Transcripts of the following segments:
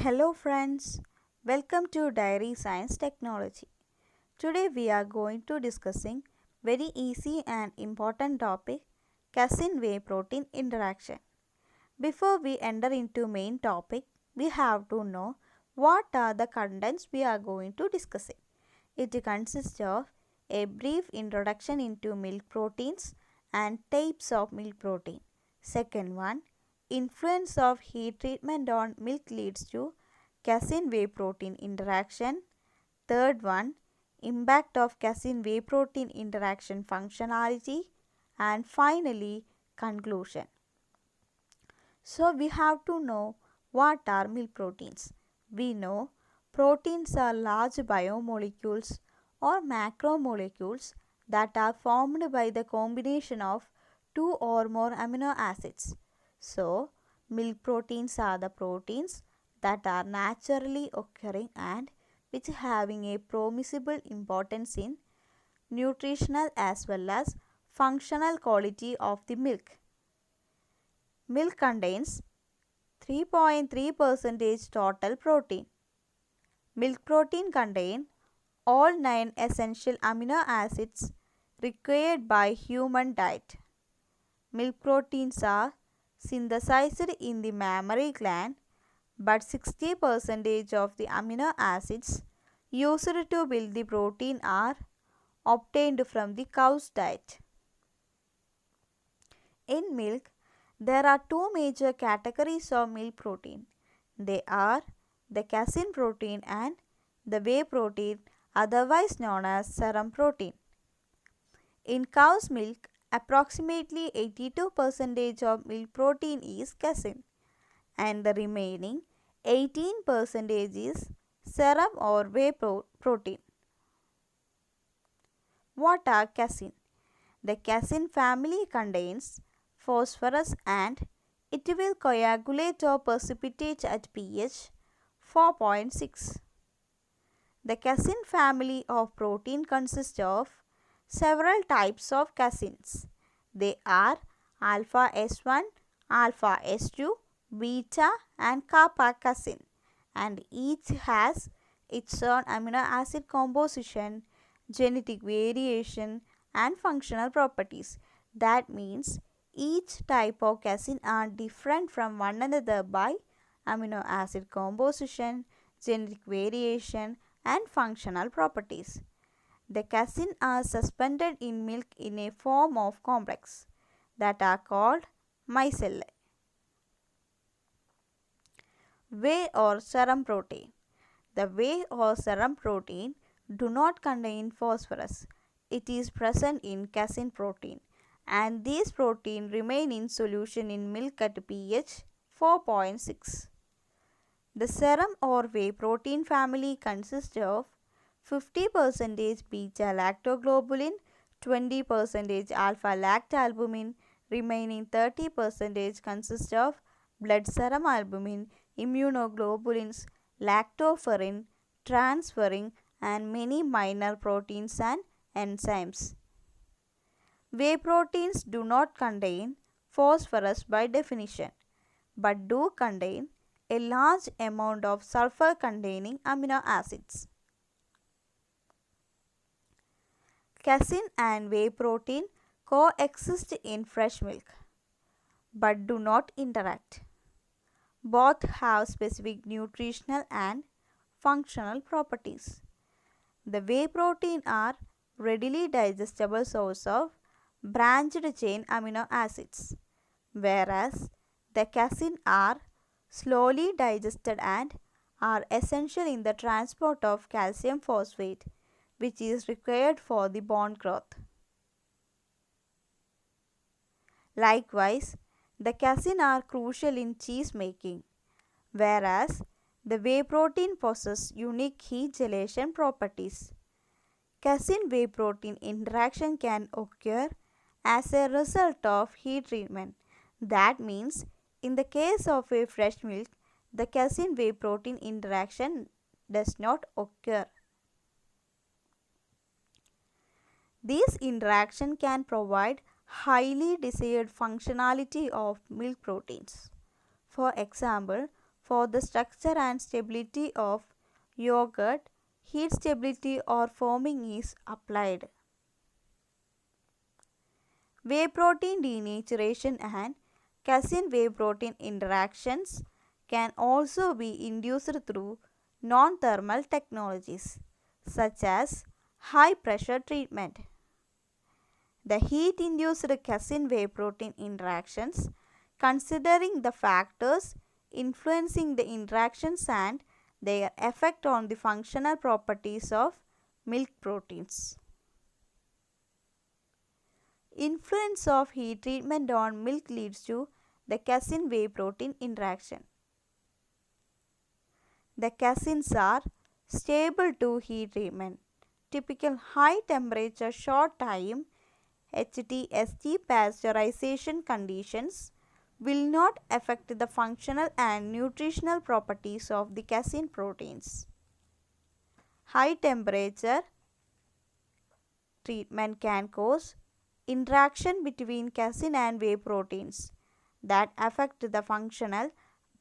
Hello friends, welcome to Dairy Science Technology. Today we are going to discussing very easy and important topic casein whey protein interaction. Before we enter into main topic, we have to know what are the contents we are going to discuss. It consists of a brief introduction into milk proteins and types of milk protein. Second one, influence of heat treatment on milk leads to casein whey protein interaction. Third one, impact of casein whey protein interaction functionality. And finally, conclusion. So we have to know what are milk proteins. We know proteins are large biomolecules or macromolecules that are formed by the combination of two or more amino acids. So milk proteins are the proteins that are naturally occurring and which having a permissible importance in nutritional as well as functional quality of the milk. Milk contains 3.3% total protein. Milk protein contain all 9 essential amino acids required by human diet. Milk proteins are synthesized in the mammary gland, but 60% of the amino acids used to build the protein are obtained from the cow's diet. In milk, there are two major categories of milk protein. They are the casein protein and the whey protein, otherwise known as serum protein. In cow's milk, approximately 82% of milk protein is casein and the remaining 18% is serum or whey protein. What are casein? The casein family contains phosphorus and it will coagulate or precipitate at pH 4.6. The casein family of protein consists of several types of caseins. They are alpha S1, alpha S2, beta and kappa casein, and each has its own amino acid composition, genetic variation and functional properties. That means each type of casein are different from one another by amino acid composition, genetic variation and functional properties. The casein are suspended in milk in a form of complex that are called micelle. Whey or serum protein. The whey or serum protein do not contain phosphorus. It is present in casein protein and these protein remain in solution in milk at pH 4.6. The serum or whey protein family consists of 50% beta lactoglobulin, 20% alpha lactalbumin, remaining 30% consists of blood serum albumin, immunoglobulins, lactoferrin, transferrin and many minor proteins and enzymes. Whey proteins do not contain phosphorus by definition, but do contain a large amount of sulfur containing amino acids. Casein and whey protein coexist in fresh milk but do not interact. Both have specific nutritional and functional properties. The whey protein are readily digestible source of branched chain amino acids, whereas the casein are slowly digested and are essential in the transport of calcium phosphate, which is required for the bone growth. Likewise, the casein are crucial in cheese making, whereas the whey protein possess unique heat gelation properties. Casein whey protein interaction can occur as a result of heat treatment. That means in the case of a fresh milk, the casein whey protein interaction does not occur. These interaction can provide highly desired functionality of milk proteins. For example, For the structure and stability of yogurt, heat stability or foaming is applied. Whey protein denaturation and casein whey protein interactions can also be induced through non-thermal technologies such as high pressure treatment. The heat induced casein whey protein interactions, considering the factors influencing the interactions and their effect on the functional properties of milk proteins. Influence of heat treatment on milk leads to the casein whey protein interaction. The caseins are stable to heat treatment. Typical high temperature short time HTST pasteurization conditions will not affect the functional and nutritional properties of the casein proteins. High temperature treatment can cause interaction between casein and whey proteins that affect the functional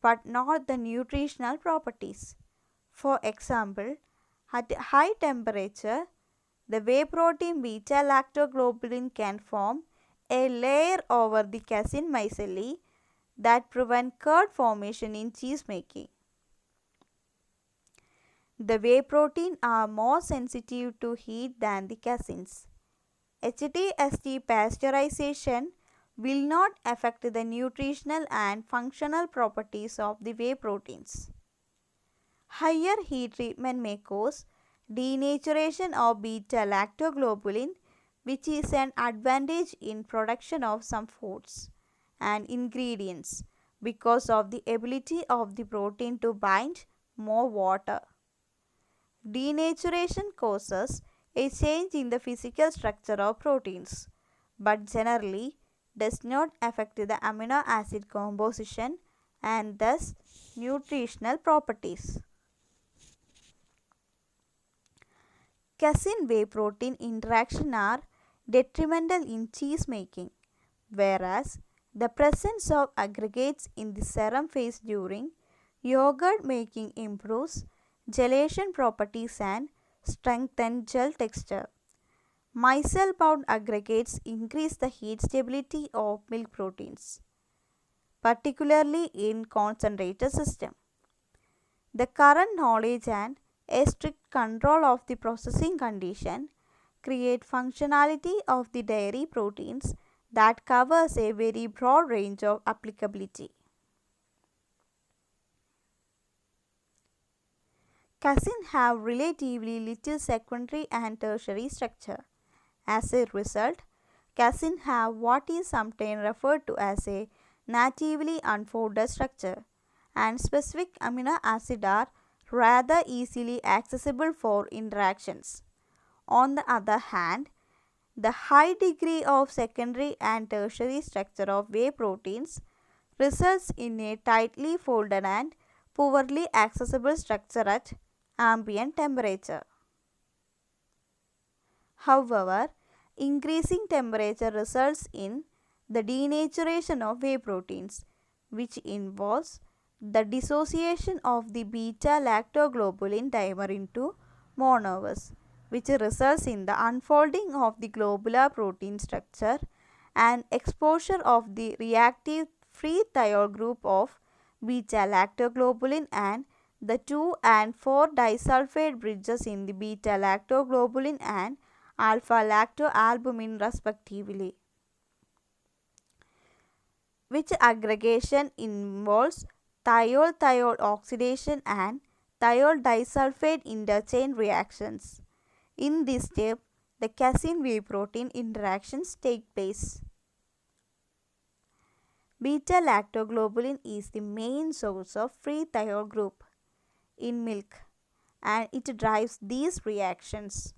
but not the nutritional properties. For example, at high temperature, the whey protein beta-lactoglobulin can form a layer over the casein micelle that prevent curd formation in cheese making. The whey protein are more sensitive to heat than the caseins. HTST pasteurization will not affect the nutritional and functional properties of the whey proteins. Higher heat treatment may cause denaturation of beta-lactoglobulin, which is an advantage in production of some foods and ingredients because of the ability of the protein to bind more water. Denaturation causes a change in the physical structure of proteins, but generally does not affect the amino acid composition and thus nutritional properties. Casein whey protein interaction are detrimental in cheese making, whereas the presence of aggregates in the serum phase during yogurt making improves gelation properties and strengthen gel texture. Micelle bound aggregates increase the heat stability of milk proteins, particularly in concentrated system. The current knowledge and a strict control of the processing condition create functionality of the dairy proteins that covers a very broad range of applicability. Casein have relatively little secondary and tertiary structure. As a result, casein have what is sometimes referred to as a natively unfolded structure, and specific amino acids are rather easily accessible for interactions. On the other hand, the high degree of secondary and tertiary structure of whey proteins results in a tightly folded and poorly accessible structure at ambient temperature. However, increasing temperature results in the denaturation of whey proteins, which involves the dissociation of the beta-lactoglobulin dimer into monomers, which results in the unfolding of the globular protein structure and exposure of the reactive free thiol group of beta-lactoglobulin and the 2 and 4 disulfide bridges in the beta-lactoglobulin and alpha-lactoalbumin respectively, which aggregation involves thiol-thiol oxidation and thiol disulfide interchain reactions. In this step, the casein whey protein interactions take place. Beta-lactoglobulin is the main source of free thiol group in milk and it drives these reactions.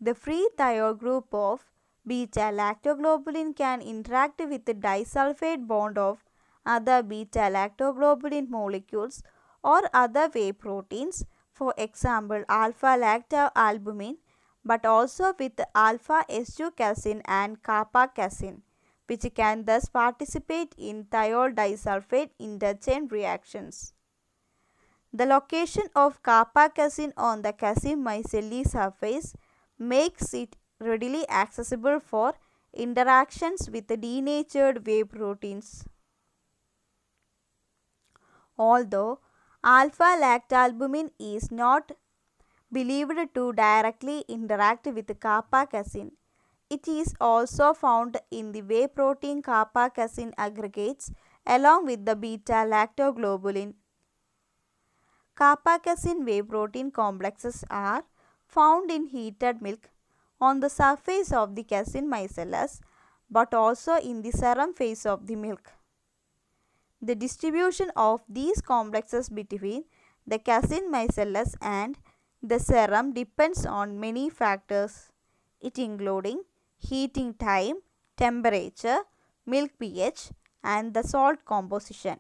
The free thiol group of beta-lactoglobulin can interact with the disulfide bond of other beta-lactoglobulin molecules or other whey proteins, for example alpha-lactalbumin, but also with alpha-S2 casein and kappa casein, which can thus participate in thiol disulfide interchange reactions. The location of kappa-casein on the casein micellar surface makes it readily accessible for interactions with denatured whey proteins. Although alpha-lactalbumin is not believed to directly interact with kappa-casein, it is also found in the whey protein kappa-casein aggregates along with the beta-lactoglobulin. Kappa-casein whey protein complexes are found in heated milk on the surface of the casein micelles but also in the serum phase of the milk. The distribution of these complexes between the casein micelles and the serum depends on many factors, it including heating time, temperature, milk pH, and the salt composition.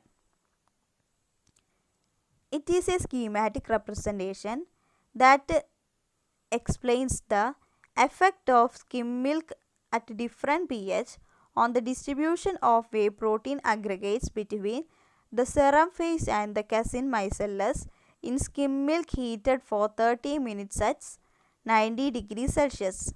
It is a schematic representation that explains the effect of skim milk at different pH on the distribution of whey protein aggregates between the serum phase and the casein micelles in skim milk heated for 30 minutes at 90 degrees Celsius.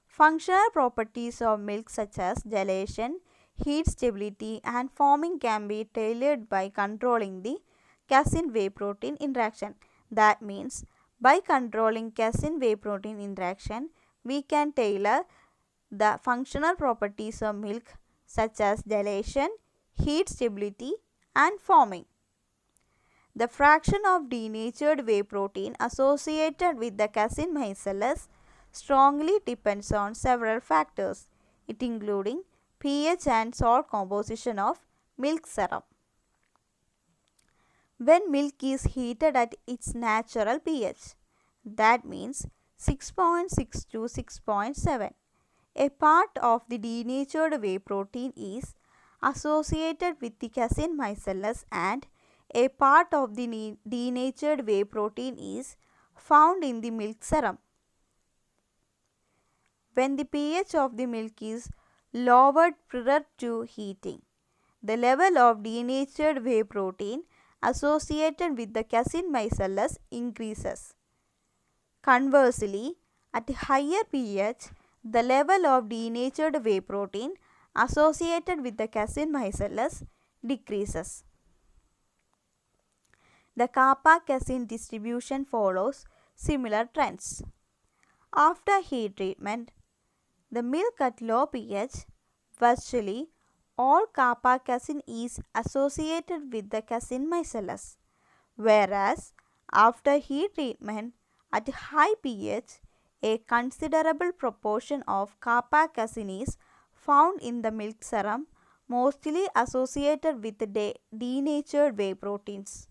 Functional properties of milk such as gelation, heat stability and foaming can be tailored by controlling the casein whey protein interaction. That means by controlling casein whey protein interaction, we can tailor the functional properties of milk such as gelation, heat stability and foaming. The fraction of denatured whey protein associated with the casein micelles strongly depends on several factors, it including pH and salt composition of milk serum. When milk is heated at its natural pH, that means 6.6 to 6.7, a part of the denatured whey protein is associated with the casein micelles and a part of the denatured whey protein is found in the milk serum. When the pH of the milk is lowered prior to heating, the level of denatured whey protein associated with the casein micelles increases. Conversely, at a higher pH, the level of denatured whey protein associated with the casein micelles decreases. The kappa-casein distribution follows similar trends. After heat treatment, the milk at low pH, virtually all kappa-casein is associated with the casein micelles, whereas after heat treatment at high pH, a considerable proportion of kappa-casein is found in the milk serum, mostly associated with the denatured whey proteins.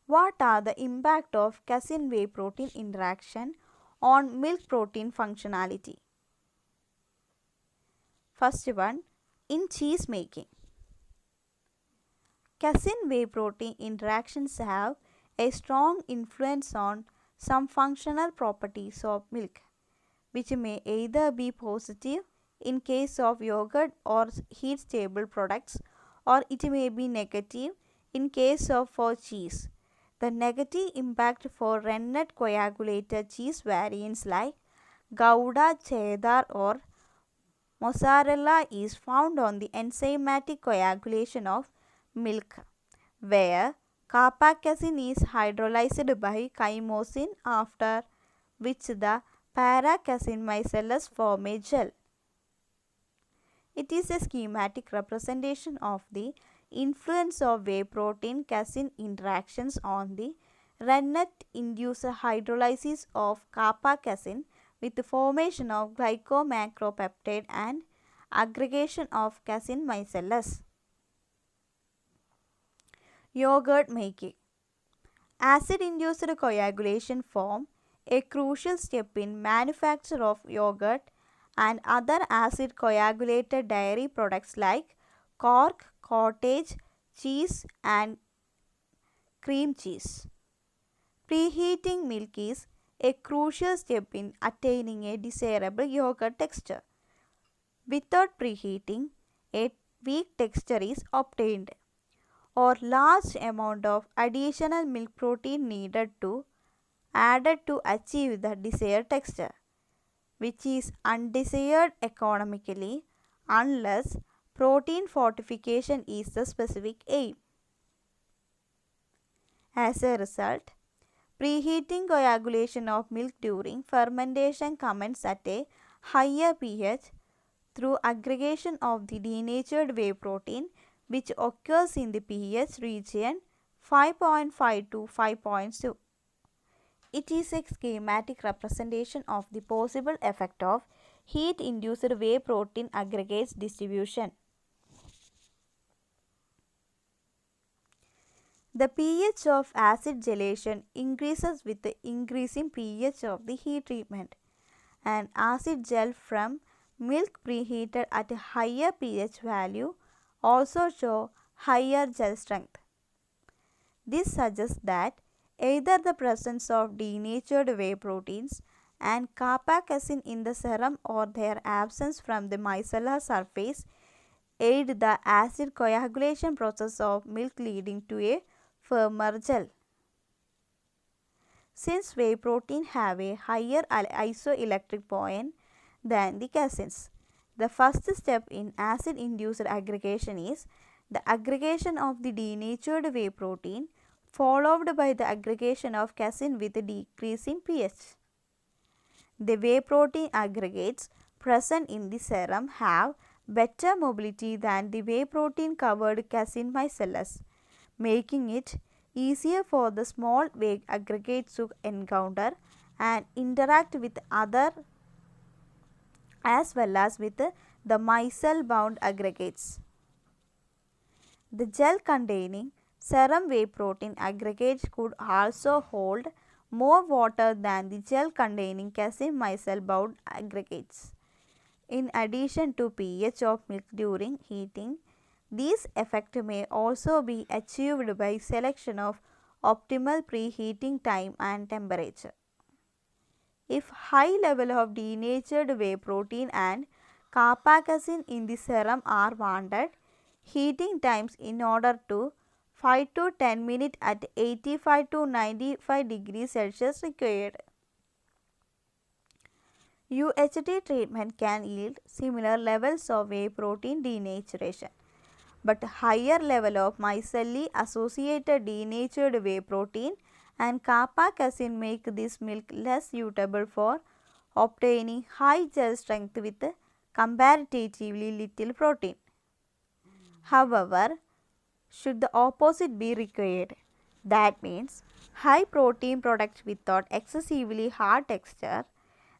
What are the impact of casein whey protein interaction on milk protein functionality? First one, in cheese making. Casein whey protein interactions have a strong influence on some functional properties of milk, which may either be positive in case of yogurt or heat stable products, or it may be negative in case of for cheese. The negative impact for rennet coagulated cheese variants like Gouda, Cheddar or Mozzarella is found on the enzymatic coagulation of milk, where kappa-casein is hydrolyzed by chymosin, after which the para-casein micelles form a gel. It is a schematic representation of the influence of whey protein casein interactions on the rennet-induced hydrolysis of kappa-casein with the formation of glycomacropeptide and aggregation of casein micelles. Yogurt making. Acid-induced coagulation form a crucial step in manufacture of yogurt and other acid coagulated dairy products like cork, cottage cheese and cream cheese. Preheating milk is a crucial step in attaining a desirable yogurt texture. Without preheating, a weak texture is obtained, or large amount of additional milk protein needed to added to achieve the desired texture, which is undesired economically unless protein fortification is the specific aim. As a result, preheating coagulation of milk during fermentation commences at a higher pH through aggregation of the denatured whey protein, which occurs in the pH region 5.5 to 5.2. It is a schematic representation of the possible effect of heat-induced whey protein aggregates distribution. The pH of acid gelation increases with the increasing pH of the heat treatment, and acid gel from milk preheated at a higher pH value also show higher gel strength. This suggests that either the presence of denatured whey proteins and kappa casein in the serum or their absence from the micellar surface aid the acid coagulation process of milk, leading to a firmer gel. Since whey protein have a higher isoelectric point than the caseins, the first step in acid-induced aggregation is the aggregation of the denatured whey protein, followed by the aggregation of casein with decreasing pH. The whey protein aggregates present in the serum have better mobility than the whey protein covered casein micelles, making it easier for the small whey aggregates to encounter and interact with other as well as with the micelle bound aggregates. The gel containing serum whey protein aggregates could also hold more water than the gel containing casein micelle bound aggregates. In addition to pH of milk during heating, this effect may also be achieved by selection of optimal preheating time and temperature. If high level of denatured whey protein and kappa casein in the serum are wanted, heating times in order to 5 to 10 minutes at 85 to 95 degrees Celsius required. UHT treatment can yield similar levels of whey protein denaturation, but higher level of micelle associated denatured whey protein and kappa casein make this milk less suitable for obtaining high gel strength with comparatively little protein. However, should the opposite be required, that means high protein products without excessively hard texture,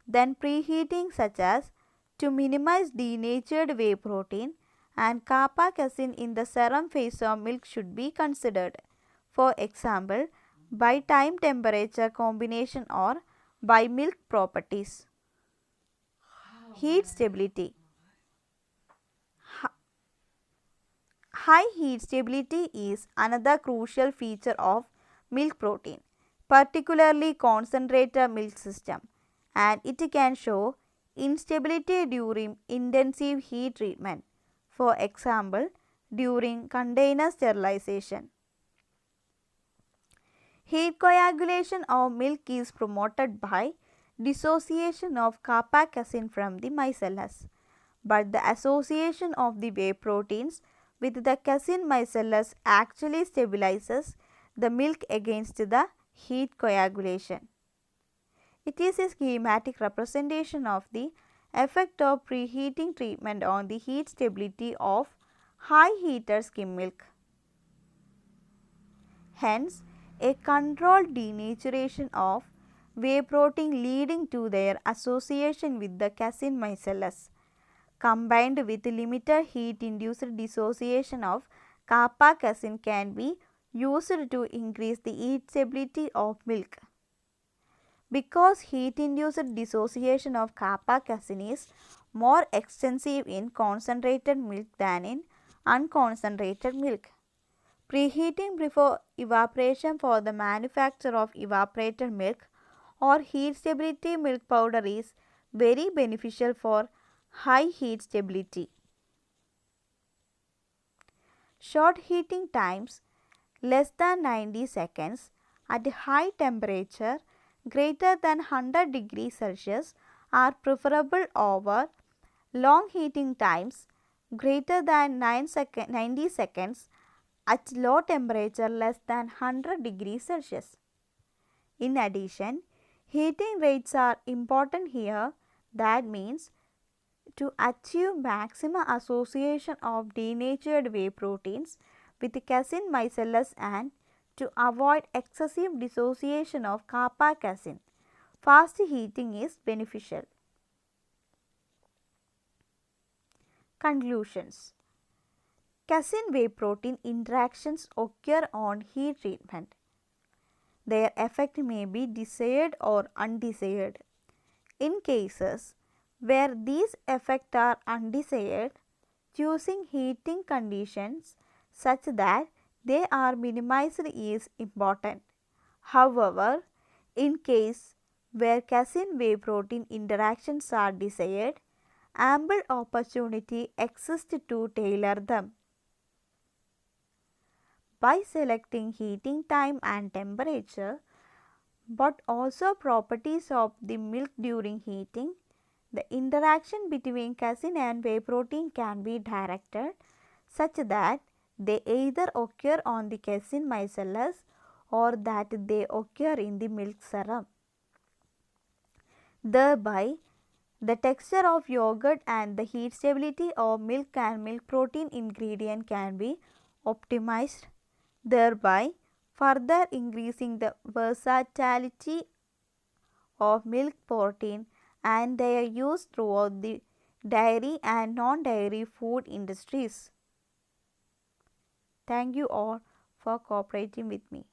then preheating such as to minimize denatured whey protein and kappa casein in the serum phase of milk should be considered. For example, by time temperature combination or by milk properties. Heat stability. High heat stability is another crucial feature of milk protein, particularly concentrated milk system, and it can show instability during intensive heat treatment, for example, during container sterilization. Heat coagulation of milk is promoted by dissociation of kappa casein from the micelles, but the association of the whey proteins with the casein micelles actually stabilizes the milk against the heat coagulation. It is a schematic representation of the effect of preheating treatment on the heat stability of high heated skim milk. Hence, a controlled denaturation of whey protein leading to their association with the casein micelles, combined with limited heat induced dissociation of kappa casein, can be used to increase the heat stability of milk. Because heat induced dissociation of kappa casein is more extensive in concentrated milk than in unconcentrated milk, preheating before evaporation for the manufacture of evaporated milk or heat stability milk powder is very beneficial for high heat stability. Short heating times less than 90 seconds at high temperature greater than 100 degrees Celsius are preferable over long heating times greater than 90 seconds at low temperature less than 100 degrees Celsius. In addition, heating rates are important here. That means to achieve maximum association of denatured whey proteins with casein micellus and to avoid excessive dissociation of kappa casein, fast heating is beneficial. Conclusions: casein whey protein interactions occur on heat treatment. Their effect may be desired or undesired. In cases where these effects are undesired, choosing heating conditions such that they are minimized is important. However, in case where casein whey protein interactions are desired, ample opportunity exists to tailor them. By selecting heating time and temperature, but also properties of the milk during heating, the interaction between casein and whey protein can be directed such that they either occur on the casein micellus or that they occur in the milk serum. Thereby, the texture of yogurt and the heat stability of milk and milk protein ingredient can be optimized, thereby further increasing the versatility of milk protein and their use throughout the dairy and non-dairy food industries. Thank you all for cooperating with me.